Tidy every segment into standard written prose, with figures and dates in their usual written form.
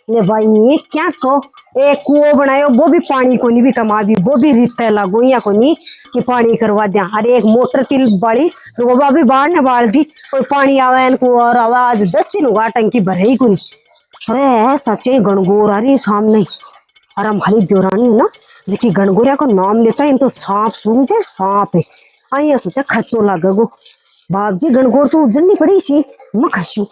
ले भाई ये क्या को एक कुओं बनायो वो भी पानी को नहीं भी कमा भी वो भी रिश्ते लागो या को नहीं कि पानी करवा दिया। अरे एक मोटर तिल बड़ी जो वो अभी बाढ़ ने बाढ़ दी और पानी आवा इनको और आवाज 10 दिन हुआ टंकी भरे ही को नहीं। अरे सच्चे गणगौर आ रही सामने। और हमारी देवरानी है ना जिसकी गणगौरिया को नाम लेता है इन तो सांप सूंघ जाए सांप है। आई सोचा खर्चो लागो बाप जी गणगौर तो उजन नहीं पड़ी सी मैं खसू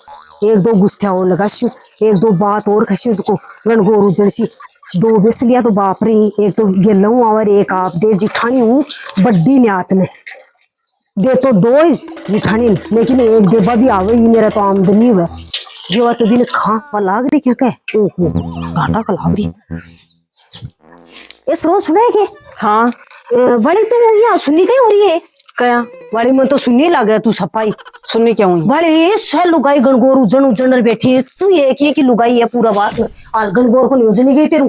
एक दो गुस्सा और लगाशू एक दो बात और खसू उसको गणगौर उजड़ सी दो बिसलिया तो बाप रे एक तो गेलू और एक आप दे जिठानी हूँ बड्डी न्यात में दे तो दो ही जिठानी लेकिन एक देबा भी आवे ही मेरा तो आमदनी हुआ जो तो दिन खा लाग रही क्या कह ओहो घाटा का लाग रही इस रोज सुना है कि हाँ बड़ी तू यहाँ सुनी कहीं हो रही है क्या बड़ी मैं तो सुनने लग तू सफाई सुनने क्या हुई बड़ी से लुगाई गणगौर उजन उजन बैठी है तू एक ही की लुगाई है पूरा बास में और गणगौर को नहीं उजनी गई तेरू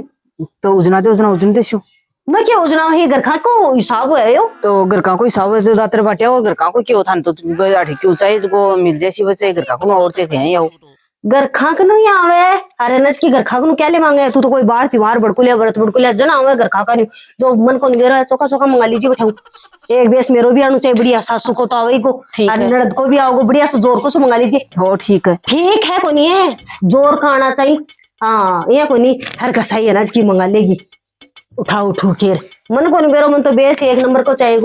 तो उजना दे उजना उजन देशो मैं क्या उजना है घर खा को हिसाब है यो तो घर का कोई साव से दातर बाटिया और घर का को क्यों थान तो आठे क्यों चाहिए इसको मिल जैसी वैसे घर का को और से कहीं आओ घर खा के नहीं आवे अरे नच की घर खा को क्या ले मांगे तू तो कोई बाहर त्योहार बड़कुलिया व्रत बड़कुलिया जना आवे घर खा का नहीं जो मन को नहीं रहा चौका चौका मंगा लीजिए बैठाऊ एक बेस मेरो भी आनु चाहिए बढ़िया सासू को तो आवे को ननद को भी आओगे बढ़िया से जोर को सो मंगा लीजिए हो ठीक है को नहीं है जोर का आना चाहिए हाँ ये को नहीं हर कसाई अनाज की मंगा लेगी उठा उठू केर मन को नहीं मेरो मन तो बेस एक नंबर को चाहिए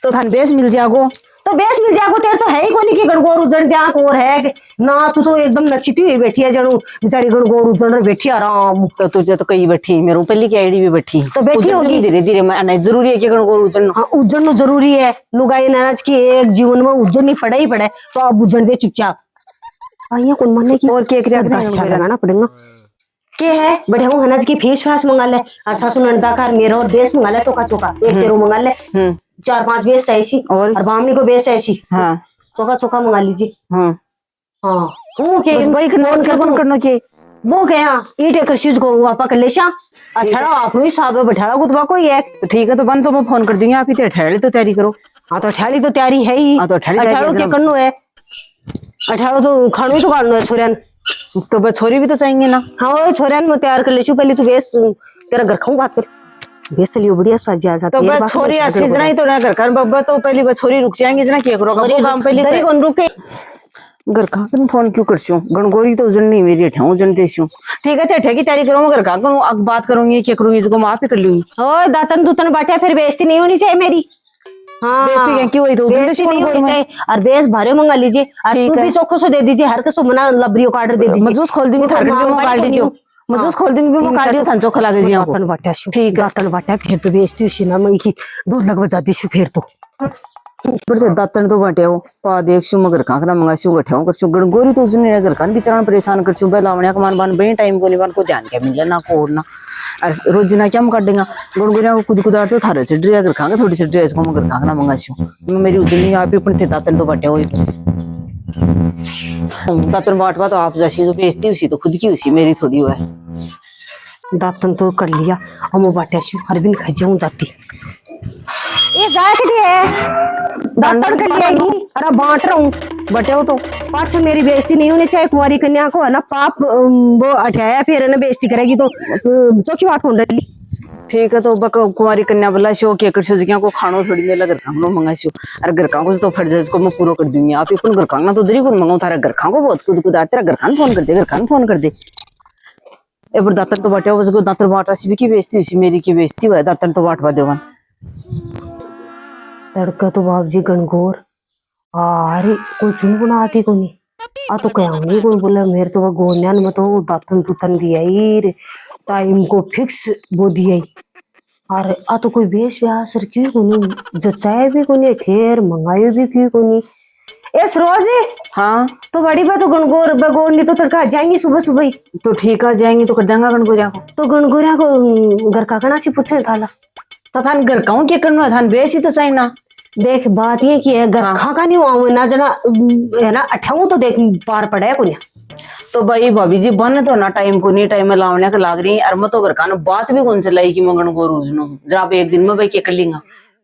तो थान बेस मिल जागो तो बेस मिल जागो तेरे तो है ही कोनी की गणगौर उजड़ दिया और है ना तू तो एकदम नचिती हुई बैठी है जणू बेचारी गणगौर उजड़ बैठी आराम तो तुझे तो कहीं बैठी मेरे पहली की आईडी भी बैठी तो बैठी होगी धीरे धीरे मैं जरूरी है कि गणगौर उजड़ना हाँ उजड़ना जरूरी है लुगाई नाराज की एक जीवन में उजड़नी पड़े ही पड़े तो आप उजड़ दे चुपचाप आइया कौन मानने की और केक लगाना पड़ेगा के है बड़े हूँ अनाज की फीस फास मंगा ले और सासू नंदाकार मेरा और बेस मंगा ले चौका चौका एक तेरो मंगा ले 4-5 बेस ऐसी और बामनी को बेस ऐसी हाँ चौका चौका मंगा लीजिए हाँ हाँ वो के भाई कौन करना के वो के हाँ ईट एक चीज को आपा कर ले शा अठाड़ा आप ही साहब है बैठाड़ा गुतवा कोई है तो ठीक है तो बंद तो मैं फोन कर दूंगी आप ही अठाड़ी तो तैयारी करो हाँ तो अठाड़ी तो तैयारी है ही तो अठाड़ो के करनो है अठाड़ो तो खानो ही तो काटनो है छोरियन तो बस छोरी भी तो चाहिए ना हाँ छोरियन में तैयार कर ले पहले तू बेस तेरा घर खाऊं बात कर बेस लियो बढ़िया स्वाद आ जाता है तो छोरी ऐसी जना ही तो ना घर कर बब्बा तो पहली बार छोरी रुक जाएंगे जना क्या करो काम पहले कौन रुके घर का फोन क्यों करसी गणगौरी तो उजन नहीं मेरी अठा उजन देसी ठीक है अठे की तैयारी करो घर का अब बात करूंगी क्या करूंगी इसको माफ ही कर लूंगी ओ दातन दूतन बाटे फिर बेइज्जती नहीं होनी चाहिए मेरी हाँ बेइज्जती क्यों हुई तो बेइज्जती नहीं होनी चाहिए और बेस भारे मंगा लीजिए और तू भी चोखो सो दे दीजिए हर कसो मना लबरियो का ऑर्डर दे दीजिए मजूस खोल दूंगी थार के मैं काट दीजिए मजूस खोल दूंगी मैं काट दियो थान चोखा लागे जी दातन बाटा ठीक दातन बाटा फिर तो बेइज्जती हुई ना मैं की दूध लगवा जाती छु फिर तो बड़े दातन तो बाटे हो पा देख छु मगर काकरा मंगासु गठाऊ करछु गणगौरी तो उजने घर कान बिचारान परेशान करछु बेलावण्या का मान बान बे टाइम को निवान को ध्यान के मिले ना को ना और रोज ना क्या हम काट देगा गणगौरिया को खुद कुदार तो थारे से ड्रेस घर कांगे थोड़ी सी ड्रेस को मगर काकरा मंगासु मेरी उजनी आप ही पण थे दातन तो बाटे हो दातन बाटवा तो आप जैसी तो बेइज्जती उसी तो खुद की उसी मेरी थोड़ी हुआ है दातन तो कर लिया हम बाटे छु हर दिन खजाऊं जाती ये गाय के है दातन कर लिया अरे बांट रहा हूँ बटे हो तो पाँच मेरी बेइज्जती नहीं होनी चाहिए कुंवारी कन्या को है ना पाप वो अठाया फिर ना बेइज्जती करेगी तो चौकी बात होने लगी ठीक है तो कुंवारी कन्या बोला शो के कर सो को खानो थोड़ी मेला घर खानो मंगा शो अरे घर का कुछ तो फर्ज है इसको मैं पूरा कर दूंगी आप अपन घर खाना तो दरी को मंगाऊं थारा घर खा को बहुत खुद कुदार तेरा घर खान फोन कर दे घर खान फोन कर दे ए पर दातर तो बाटे उसको दातर बाटा सी की बेइज्जती हुई मेरी की बेइज्जती हुआ दातर तो बाटवा देवन तड़का तो बाप जी गणगौर अरे कोई चुन बना आटे को नहीं आ तो क्या होंगे कोई बोला मेरे तो गोन्यान में तो दातन तुतन दिया रे टाइम को फिक्स वो दिया अरे आ तो कोई बेस व्यास क्यों को नहीं जचाए भी को नहीं ठेर मंगाए भी क्यों को नहीं ए सरोज हाँ तो बड़ी बात तो गणगौर बगौर नहीं तो तड़का आ जाएंगी सुबह सुबह ही तो ठीक आ जाएंगी तो कर देंगे गणगौरिया को तो गणगौरिया को घर का कना सी पूछे थाला तो थान घर कहूँ क्या करना थान बेस ही तो चाहिए ना देख बात ये की है घर खा का नहीं हुआ ना जना है ना अठाऊ तो देख पार पड़ा है कुछ तो भाई भाभी जी बन तो ना टाइम को नहीं टाइम में लावने का लाग रही और मैं तो घर का ना बात भी कौन से लाई कि मैं गणगौर उजनो जरा एक दिन में भाई क्या कर लेंगा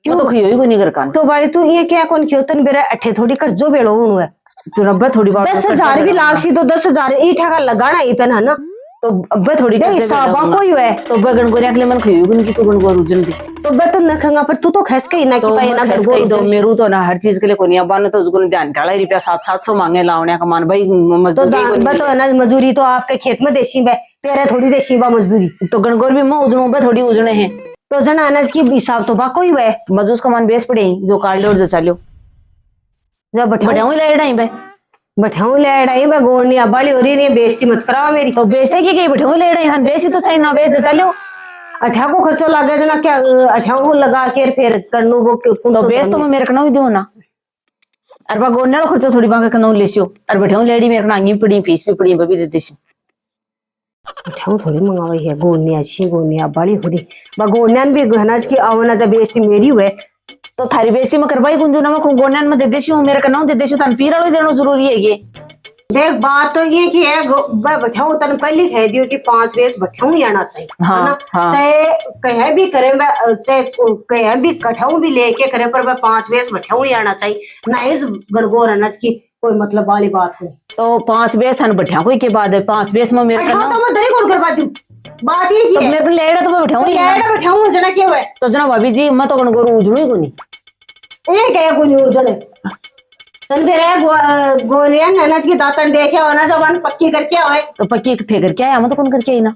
क्यों तो खियो ही को नहीं घर का तो भाई तू ये क्या कौन क्यों तन बेरा अठे थोड़ी कर जो बेड़ो है तो रब्बा थोड़ी बात 10,000 भी लाग सी तो 10,000 ईठा का लगाना इतना है ना तो अब थोड़ी नहीं साबा कोई है तो गणगोरी अगले मन खई उनकी तो गणगोर उजन भी तो बे तो नखंगा पर तू तो खस के ना तो कि भाई ना खस गणगौर तो उजन। मेरू तो ना हर चीज के लिए कोनी अब तो उसको ध्यान काला रुपया 700 मांगे लावण्या का मान भाई तो मजदूरी बे तो है ना मजदूरी तो आपके खेत में देशी बे तेरे थोड़ी देशी बा मजदूरी तो गणगौर भी मैं उजनू बे थोड़ी उजने हैं तो जना अनाज की हिसाब तो बा कोई है मजूस का मान बेस पड़े जो काट और जो चालो जब बढ़िया ले डाई बे बैठाऊ ले डाई बे गोड़नी बाली हो रही है बेइज्जती मत कराओ मेरी। तो बेचते की बढ़िया ले डाई हन बेची तो सही ना बेच चलो अठा को खर्चो लागे जना क्या अठा को लगा के फिर करनो वो तो बेच तो मैं मेरे कना भी दो ना अरे बा गोड़ने वाला खर्चा थोड़ी बांके कना लेसियो अरे बढ़िया लेडी मेरे कना आंगी पड़ी फीस भी पड़ी बबी दे देसी अठा थोड़ी मंगाई है गोड़नी अच्छी गोड़नी बाली हो रही बा गोड़न्यान भी अनाज की आवना जब बेइज्जती मेरी हुए तो थारी बेइज्जती में करवाई गुंजू ना मैं गोड़ने में दे देसी हूं मेरे कना दे देसी तन पीरा लो देना जरूरी है ये देख बात तो ये कि है बैठाऊ तन पहले कह दियो कि 5 वेस बैठाऊ ही आना चाहिए हाँ, है ना हाँ। चाहे कहे भी करे चाहे कहे भी कठाऊ भी लेके करे पर वह 5 वेस बैठाऊ ही आना चाहिए ना इस गणगौर अनाज की कोई मतलब वाली बात हुई। तो 5 बेस थान बैठा कोई के बाद है 5 बेस में मेरे बैठाऊ कना तो मैं दरी कौन करवा दूं बात ये की तो है मेरे को लेड़ा तो मैं बैठाऊं ही ना। लेड़ा बैठाऊ जना क्यों है तो जना भाभी जी मैं तो गणगोर उजनू ही कोनी ये क्या कोई न्यूज़ है तन फिर गोरिया अनाज की दातन देखे हो ना जब पक्की करके आए तो पक्की थे करके आया मैं तो कौन करके आई ना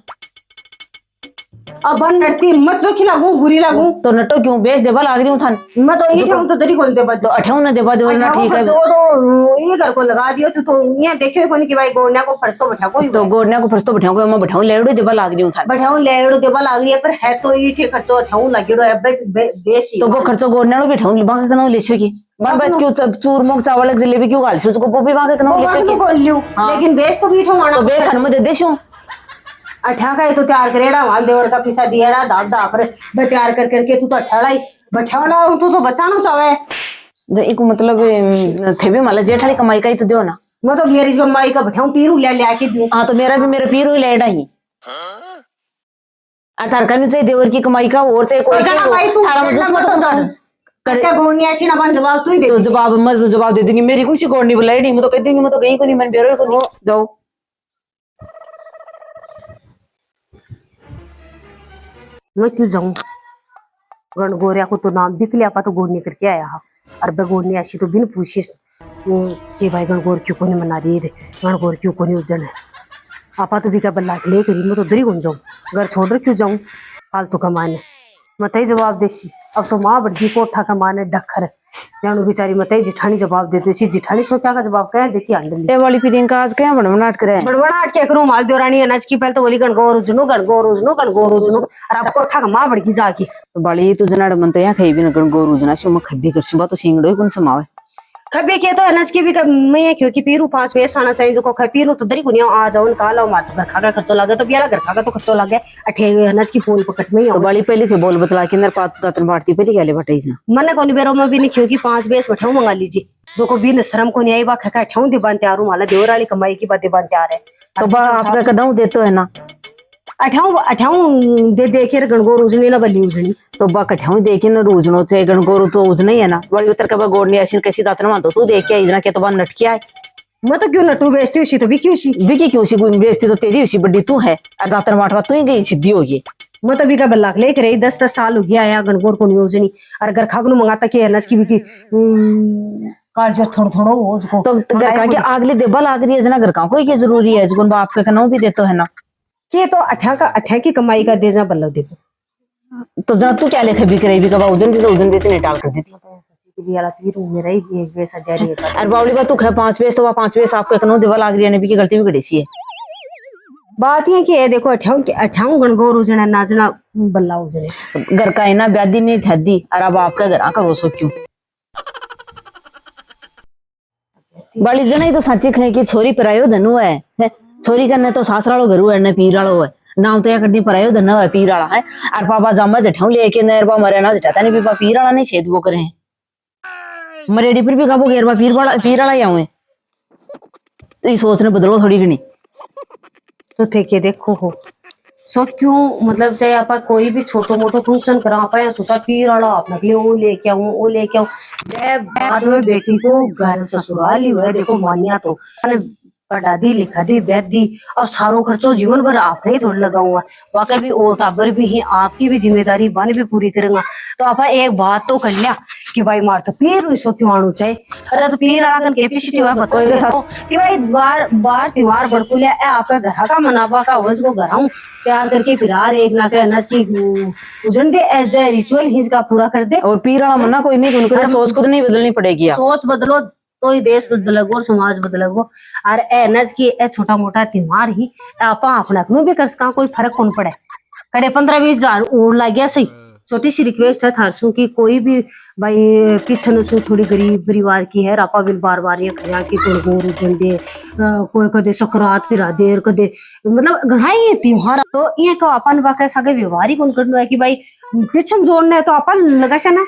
अब बन नड़ती मत जो खिलाऊं बुरी लागू तो नटो क्यों बेच देवा लाग रही हूं थान मैं तो ये कहूं तो दरी कौन दे तो 58 देवा दे ना ठीक है तो ये घर को लगा दियो तो ये देखियो कोनी कि भाई गोड़ना को फर्श तो बैठा कोई तो गोड़ने को फर्स्ट तो बैठाऊं मैं बैठाऊं लेड़ो देवा लाग रही हूं थान बैठाऊं लेड़ो देवा लाग रही है पर है तो ये ठीक खर्चो उठाऊं लागिड़ो है बेसी तो वो खर्चो गोड़ने को बैठाऊं बांके कना लेछो की बार बात क्यों चूरमो चावल जलेबी क्यों गाल उसको वो भी बांके कना लेछो की बोल लियो लेकिन बेस तो बीठो आना तो बेच थान में दे देशो अठा का तो तैयार करेड़ा माल देवड़ का पिसा दिएड़ा दाब दा पर बे तैयार कर करके तू तो अठाड़ा बैठाड़ा तू तो बचाना चाहे एक मतलब थे भी माला जेठाली कमाई का ही तो दो ना मैं तो मेरी कमाई का बैठाऊं पीरू ले के दूं हाँ तो मेरा भी मेरे पीर ही लेड़ा ही अर्थात करनी चाहिए देवर की कमाई का और चाहिए कोई थारा मजूस मत जान करके गोनी ऐसी ना बन जवाब तू ही दे तो जवाब मैं तो जवाब दे दूंगी मेरी कौन सी गोड़नी बुलाई मैं तो कह दूंगी मैं तो कहीं को नहीं मैं बेरो को नहीं जाओ मैं क्यों जाऊं गणगौरिया को तो नाम भी लिया तो गोनी करके आया हा और बे गोनी ऐसी तो बिन पूछी कि भाई गणगौर क्यों को नहीं मना रही है गणगौर क्यों को नहीं उज्जन है आपा तो भी क्या बल्ला ले करी मैं तो दरी कौन जाऊं घर छोड़ रहे क्यों जाऊं फालतू कमाने मत ही जवाब देसी अब तो माँ बड़ी कोठा कमाने डखर जानू बेचारी मत ही जिठानी जवाब देती सी जिठानी सो क्या का जवाब कह देखी अंडली ये वाली प्रियंका आज क्या बड़बड़ाहट करे बड़बड़ाहट क्या करूं माल देवरानी अनाज की पहले तो बोली गणगौर उजनो और अब कोठा का माँ बड़की जाके तो बाली तू जनाड़ मन तो यहाँ खाई भी न गोर उजना से मैं खब्बी कर सुबह तो सिंगड़ो ही कौन समावे खबे के तो अनाज की भी मैं क्योंकि पीरू 5 वेस आना चाहिए जो को पीरू तो दरी कुनिया आ जाओ काला मार घर खा का खर्चो लागे तो बियाला घर खा का तो खर्चो लागे अठे अनाज की पोल पकट में तो बाली पहले थे बोल बतला के अंदर पात दातन बाटती पहले क्या ले बटाई ना मने कोनी बेरो में भी नहीं क्योंकि 5 वेस बैठाऊ मंगा लीजिए जो को भी न शर्म को नहीं आई बा खा ठेऊ दे बांते आरू माला देवराली कमाई की बातें बांते आ रहे तो बा आपका कदम देते है ना अठाऊ दे दे के गणगौर उजनी ना बल्ली उजनी तो बा कठाऊ देखे न रूजनो से गणगोर तो उजना ही है ना बड़ी उतर का बा गोड़नी ऐसी कैसी दातन मान तू देख के इजना के तो बा नटकी आए मैं तो क्यों नटू बेचती उसी तो भी क्यों सी विकी क्यों सी बेचती तो तेरी उसी बड़ी तू है और दातन माटवा तू ही गई सीधी होगी मैं तो भी का बल्ला लेके रही 10 साल हो गया आया गणगौर को नहीं उजनी और घर खागनु मंगाता कि अनाज की भी की काल जो थोड़ा थोड़ा हो उसको तो घर का के आगले देबा लाग रही है जना घर का कोई के जरूरी है जुगन बाप के कनो भी देतो है ना के तो अठा की कमाई का दे जा बल्ला देखो तो जना तू क्या लेके भी करे भी कबा उजन दी तो उजन देते नहीं टाल कर देती मेरा ही वैसा जारी है अरे बावली बात तू खै 5 वेस तो 5 वेस आपको कनो देवा लाग रही है नबी की गलती भी गड़ेसी है बात ये कि देखो अठाऊ गणगौर उजने नाजना बल्ला उजने घर का इना ब्यादी नहीं ठहदी और अब आपका घर का रोसो क्यों बड़ी जना ही तो सच्ची कहे कि छोरी परायो धनु है छोरी करने तो सासरालो घरू है न पीर वालो है नाम तो या कर दी परायो धन है पीर वाला है और पापा जामा जठाऊ लेके नरबा मरे ना जठाता नहीं पीपा पीर वाला नहीं छेद वो करे मरेडी पर भी काबो घेरबा पीर वाला ही आऊं ये सोचने बदलो थोड़ी घनी तो ठेके देखो हो सो क्यों मतलब चाहे आप कोई भी छोटो मोटो फंक्शन करा पाए सोचा पीर वाला आप निकले वो लेके आऊं जब बाद में बेटी को घर ससुराल ही हुआ देखो मान्या तो पढ़ा दी लिखा दी बैठ दी, अब सारो खर्चो जीवन भर आपने ही थोड़ा लगाऊंगा। वाकई भी और टाबर भी है, आपकी भी जिम्मेदारी बन भी पूरी करूंगा। तो आप एक बात तो कर लिया कि भाई मार तो पीर इसो त्योहार चाहिए। अरे तो पीर आला कन कैपेसिटी हुआ बताओ कि भाई बार बार त्योहार बड़कू लिया आपका घर का मनावा का वज को घर तैयार करके फिर एक ना के अनाज की उजंडे एज ए रिचुअल हिज का पूरा कर दे। और पीर वाला मना कोई नहीं, उनके सोच खुद नहीं बदलनी पड़ेगी। सोच बदलो तो ही देश बदलेगो और समाज बदलेगो। और एनज की ए छोटा मोटा त्योहार ही आपा अपना भी कर सका, कोई फर्क कौन पड़े। करे 15-20 हजार और लग गया सही। छोटी सी रिक्वेस्ट है थारसू की कोई भी भाई पिछन सु थोड़ी गरीब परिवार की है आपा बिल बार बार ये खया की गोरू झंडे कोई कदे सकरात फिरा देर कदे मतलब घणाई त्योहार तो ये का अपन बाका सगे व्यवहारिक उन करनो है कि भाई पिछन जोड़ना है तो अपन लगा से ना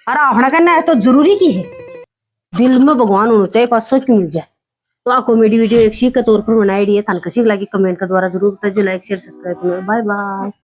और अपना करना है तो जरूरी की है। दिल में भगवान होना चाहिए, 500 की मिल जाए। तो आ कॉमेडी वीडियो एक सीख के तौर पर बनाई है, थान कसी लगी कमेंट के द्वारा जरूर बताइए। लाइक शेयर सब्सक्राइब करो। Bye bye.